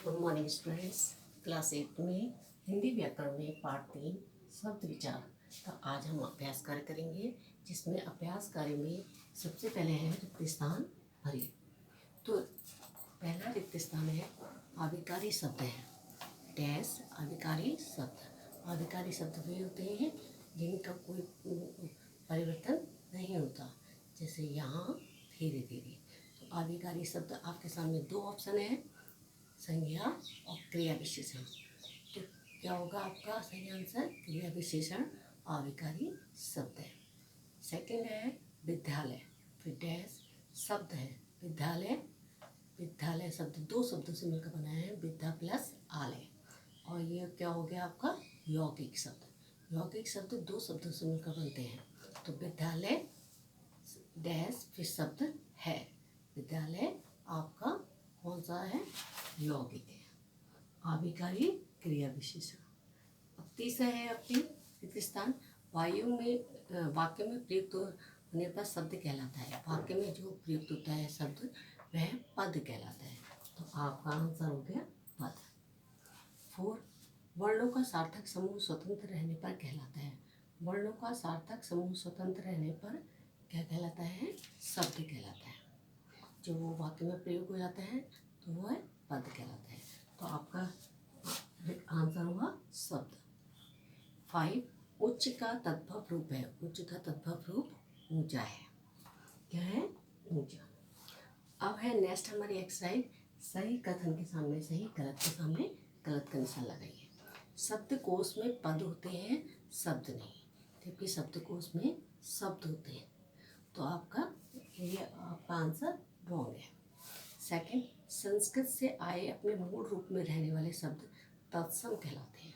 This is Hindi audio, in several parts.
Good morning students. क्लास 8 में हिंदी व्याकरण में पाठ 3 शब्द विचार का आज हम अभ्यास कार्य करेंगे, जिसमें अभ्यास कार्य में सबसे पहले है रिक्त स्थान भरिए। तो पहला रिक्त स्थान है आविकारी शब्द है। डैश आविकारी शब्द। आविकारी शब्द वे होते हैं जिनका कोई परिवर्तन नहीं होता, जैसे यहाँ, धीरे धीरे। तो आविकारी शब्द आपके सामने दो ऑप्शन है, संज्ञा और क्रिया विशेषण। तो क्या होगा आपका सही आंसर? क्रिया विशेषण आविकारी शब्द है। सेकंड है विद्यालय। फिर डैश शब्द है विद्यालय। विद्यालय शब्द दो शब्दों से मिलकर बना है, विद्या प्लस आलय। और ये क्या हो गया आपका यौगिक शब्द। यौगिक शब्द दो शब्दों से मिलकर बनते हैं। तो विद्यालय डैश फिर शब्द है। विद्यालय आपका कौन सा है? यौगिक है। आविकारी क्रिया विशेषण। अब तीसरा है आपकी रिक्त स्थान वायु में वाक्य में प्रयुक्त होने पर शब्द कहलाता है। वाक्य में जो प्रयुक्त होता है शब्द वह पद कहलाता है। तो आपका आंसर हो गया पद। 4 वर्णों का सार्थक समूह स्वतंत्र रहने पर कहलाता है। वर्णों का सार्थक समूह स्वतंत्र रहने पर क्या कहलाता है? शब्द कहलाता है। जो वो वाक्य में प्रयोग हो जाता है तो वह पद कहलाता है। तो आपका आंसर होगा शब्द। 5 उच्च का तद्भव रूप है। उच्च का तद्भव रूप ऊंचा है। क्या है? ऊंचा। अब है नेक्स्ट हमारी एक्सरसाइज, सही कथन के सामने सही, गलत के सामने गलत का निशान लगाइए। शब्दकोश में पद होते हैं, शब्द नहीं, जबकि शब्दकोश में शब्द होते हैं। तो आपका आंसर रॉन्ग है। सेकंड, संस्कृत से आए अपने मूल रूप में रहने वाले शब्द तत्सम कहलाते हैं।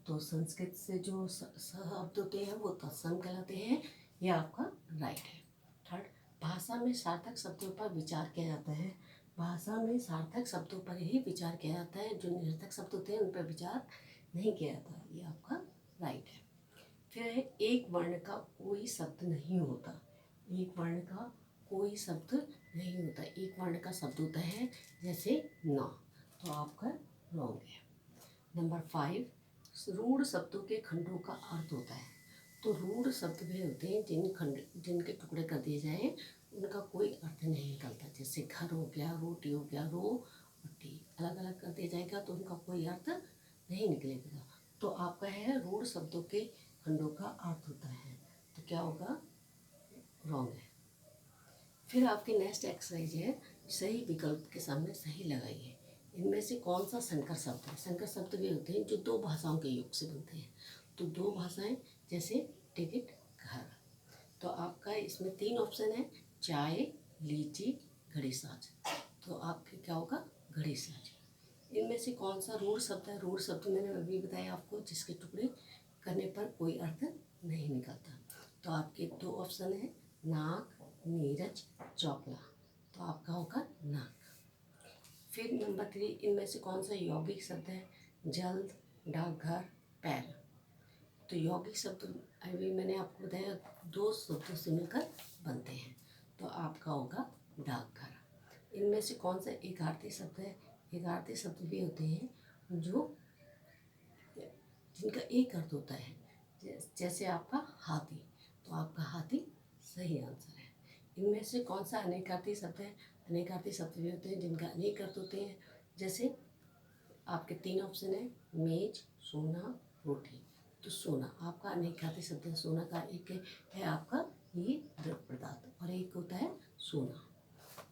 तो संस्कृत से जो शब्द होते हैं वो तत्सम कहलाते हैं। यह आपका राइट है। थर्ड, भाषा में सार्थक शब्दों पर विचार किया जाता है। भाषा में सार्थक शब्दों पर ही विचार किया जाता है, जो निरर्थक शब्द होते हैं उन पर विचार नहीं किया जाता। ये आपका राइट है। फिर है एक वर्ण का कोई शब्द नहीं होता। एक वर्ण का कोई शब्द नहीं होता। एक वर्ण का शब्द होता है जैसे ना। तो आपका रॉन्ग है। नंबर 5, रूढ़ शब्दों के खंडों का अर्थ होता है। तो रूढ़ शब्द वे होते हैं जिनके टुकड़े कर दिए जाएं, उनका कोई अर्थ नहीं निकलता। जैसे घर हो गया, रोटी हो गया, रोटी अलग अलग कर दिया जाएगा तो उनका कोई अर्थ नहीं निकलेगा। तो आपका है रूढ़ शब्दों के खंडों का अर्थ होता है। तो क्या होगा? रॉन्ग है। फिर आपकी नेक्स्ट एक्सरसाइज है, सही विकल्प के सामने सही लगाइए। इनमें से कौन सा संकर शब्द है? संकर शब्द वे होते हैं जो दो भाषाओं के योग से बनते हैं। तो दो भाषाएं जैसे टिकट, घर। तो आपका इसमें 3 ऑप्शन है, चाय, लीची, घड़ी साज। तो आपके क्या होगा? घड़ी साज। इनमें से कौन सा रूढ़ शब्द है? रूढ़ शब्द मैंने अभी बताया आपको, जिसके टुकड़े करने पर कोई अर्थ नहीं निकलता। तो आपके 2 ऑप्शन है, नाक, नीरज, चौकला। तो आपका होगा नाक। फिर नंबर 3, इनमें से कौन सा यौगिक शब्द है? जल्द, डाकघर, पैर। तो यौगिक शब्द अभी मैंने आपको बताया 2 शब्दों से मिलकर बनते हैं। तो आपका होगा डाकघर। इनमें से कौन सा एकार्थी शब्द है? एकार्थी शब्द भी होते हैं जो जिनका एक अर्थ होता है, जैसे आपका हाथी। तो आपका हाथी सही आंसर है। इनमें से कौन सा अनेकार्थी शब्द है? अनेकार्थी शब्द भी होते हैं जिनका अनेक अर्थ होते हैं। जैसे आपके 3 ऑप्शन है, मेज, सोना, रोटी। तो सोना आपका अनेकार्थी शब्द है। सोना का एक है आपका ये द्रव्य पदार्थ और एक होता है सोना।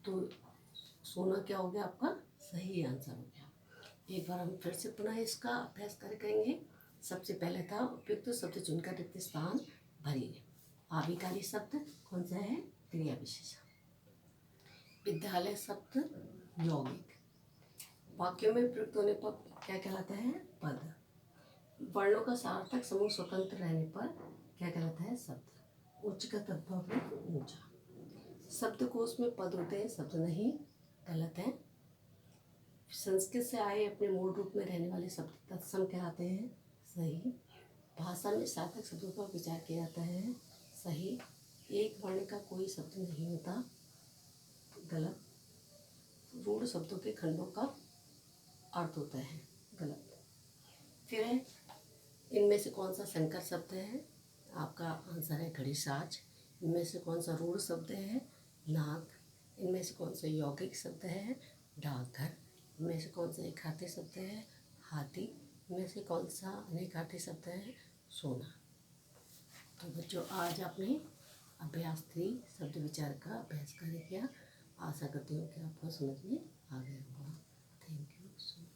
तो सोना क्या हो गया? आपका सही आंसर हो गया। एक बार हम फिर से पुनः इसका अभ्यास करेंगे। सबसे पहले था उपयुक्त शब्द चुनकर रिक्त स्थान भरिए। आविकारी शब्द कौन सा है? क्रिया विशेषण। विद्यालय शब्द यौगिक। वाक्यों में प्रयुक्त होने पर क्या कहलाता है? पद। वर्णों का सार्थक समूह स्वतंत्र रहने पर क्या कहलाता है? शब्द। उच्च का तद्भव रूप ऊंचा। शब्दकोश में पद होते हैं, शब्द नहीं। गलत है। संस्कृत से आए अपने मूल रूप में रहने वाले शब्द तत्सम कहलाते हैं। सही। भाषा में सार्थक शब्दों पर विचार किया जाता है। सही। एक वर्ण का कोई शब्द नहीं होता। गलत। रूढ़ शब्दों के खंडों का अर्थ होता है, गलत। फिर है, इनमें से कौन सा संकर शब्द है? आपका आंसर है घड़ी साज। इनमें से कौन सा रूढ़ शब्द है? नाक। इनमें से कौन सा यौगिक शब्द है? डाकघर। इनमें से कौन सा एक शब्द है? हाथी। इनमें से कौन सा अनेक शब्द है? सोना। तो बच्चों, आज आपने अभ्यास 3 शब्द विचार का अभ्यास कार्य किया। आशा करती हूँ कि आपको समझ में आ गया होगा। Thank you so much.